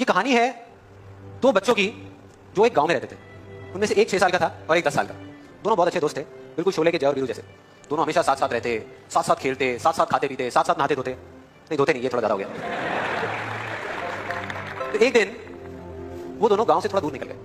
ये कहानी है दो बच्चों की जो एक गांव में रहते थे। उनमें से एक 6 साल का था और एक 10 साल का। दोनों बहुत अच्छे दोस्त थे, बिल्कुल शोले के जय और वीरू जैसे। दोनों हमेशा साथ साथ रहते, साथ साथ खेलते, साथ साथ खाते पीते, साथ साथ नहाते धोते। नहीं धोते नहीं, ये थोड़ा ज्यादा हो गया। तो एक दिन वो दोनों गांव से थोड़ा दूर निकल गए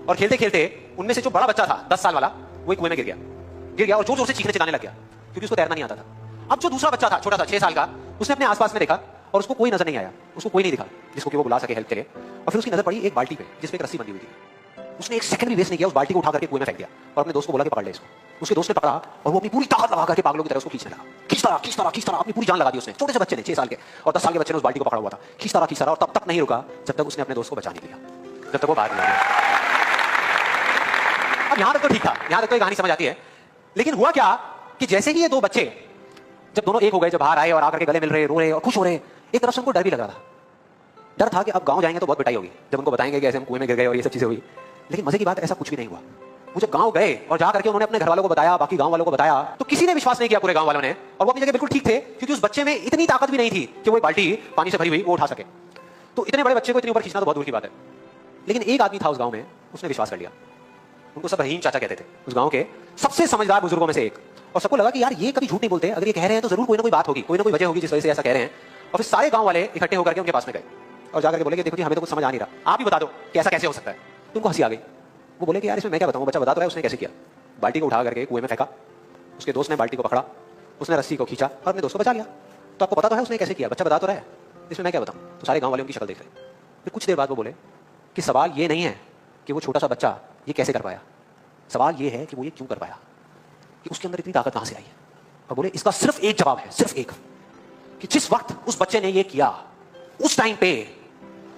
और खेलते खेलते उनमें से जो बड़ा बच्चा था 10 साल वाला, वो एक कुएं में गिर गया और जोर जोर से चीखने चिल्लाने लग गया क्योंकि उसको तैरना नहीं आता था। अब जो दूसरा बच्चा था छोटा सा 6 साल का, उसने अपने आसपास में देखा और उसको कोई नजर नहीं आया, उसको कोई नहीं दिखा जिसको कि वो बुला सके हेल्प के लिए। और फिर उसकी नजर पड़ी एक बाल्टी पे जिस पे एक रस्सी बंधी हुई थी। उसने एक सेकंड भी वेस्ट नहीं किया, उस बाल्टी को उठा करके कुएं में फेंक दिया और अपने दोस्त को बोला कि पकड़ ले इसको। उसके दोस्त ने पकड़ा और वो अपनी पूरी ताकत लगा करके पागलों की तरह उसको खींचने लगा। खींचता रहा, अपनी पूरी जान लगा दी उसने। छोटे से बच्चे ने, 6 साल के और 10 साल के बच्चे ने उस बाल्टी को पकड़ा हुआ था। खींचता रहा और तब तक नहीं रुका जब तक उसने अपने दोस्त को बचा नहीं लिया, जब तक वो बाहर नहीं आया। अब यहां तक तो ठीक था, यहां तक तो कहानी समझ आती है। लेकिन हुआ क्या कि जैसे ही ये दो बच्चे जब दोनों एक हो गए, जब बाहर आए और आकर के गले मिल रहे, रो रहे और खुश हो रहे, एक तरफ से उनको डर भी लग रहा था। डर था कि अब गांव जाएंगे तो बहुत पिटाई होगी जब उनको बताएंगे कि ऐसे हम कुएं में गिर गए और ये सब चीजें हुई। लेकिन मजे की बात, ऐसा कुछ भी नहीं हुआ। वो जब गांव गए और जा करके उन्होंने अपने घर वालों को बताया, बाकी गांव वालों को बताया, तो किसी ने विश्वास नहीं किया, पूरे गांव वालों ने। और वो अपनी जगह बिल्कुल ठीक थे क्योंकि उस बच्चे में इतनी ताकत भी नहीं थी कि वो बाल्टी पानी से भरी हुई वो उठा सके। तो इतने बड़े बच्चे को इतनी ऊपर खींचना तो बहुत दूर की बात है। लेकिन एक आदमी था उस गांव में, उसने विश्वास कर लिया। उनको सब रहीम चाचा कहते थे, उस गांव के सबसे समझदार बुजुर्गों में से एक। और सबको लगा कि यार ये कभी झूठ नहीं बोलते, अगर ये कह रहे हैं तो जरूर कोई ना कोई बात होगी, कोई ना कोई वजह होगी जिस वजह से ऐसा कह रहे हैं। और फिर सारे गांव वाले इकट्ठे होकर के उनके पास में गए और जाकर के बोले कि देखो जी, हमें तो कुछ समझ आ नहीं रहा, आप ही बता दो कि ऐसा कैसे हो सकता है। तो उनको हंसी आ गई। वो बोले कि यार इसमें मैं क्या बताऊं, बच्चा बता तो रहा है उसने कैसे किया। बाल्टी को उठा करके कुएं में फेंका, उसके दोस्त ने बाल्टी को पकड़ा, उसने रस्सी को खींचा और अपने दोस्त को बचा लिया। तो आपको पता तो है उसने कैसे किया, बच्चा बता तो रहा है, इसमें मैं क्या बताऊं। तो सारे गांव वाले उनकी शक्ल देख रहे। फिर कुछ देर बाद वो बोले कि सवाल ये नहीं है कि वो छोटा सा बच्चा ये कैसे कर पाया, सवाल ये है कि वो ये क्यों कर पाया, कि उसके अंदर इतनी ताकत कहां से आई है। और बोले इसका सिर्फ एक जवाब है, सिर्फ एक, कि जिस वक्त उस बच्चे ने ये किया, उस टाइम पे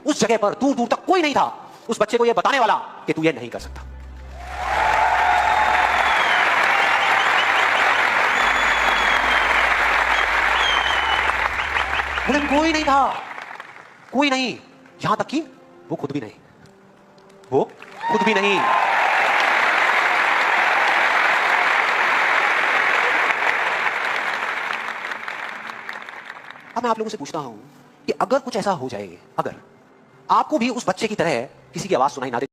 उस जगह पर दूर दूर तक कोई नहीं था उस बच्चे को ये बताने वाला कि तू ये नहीं कर सकता। बोले कोई नहीं था, कोई नहीं, यहां तक कि वो खुद भी नहीं, वो खुद भी नहीं। अब मैं आप लोगों से पूछता हूं कि अगर कुछ ऐसा हो जाए, अगर आपको भी उस बच्चे की तरह किसी की आवाज सुनाई ना दे,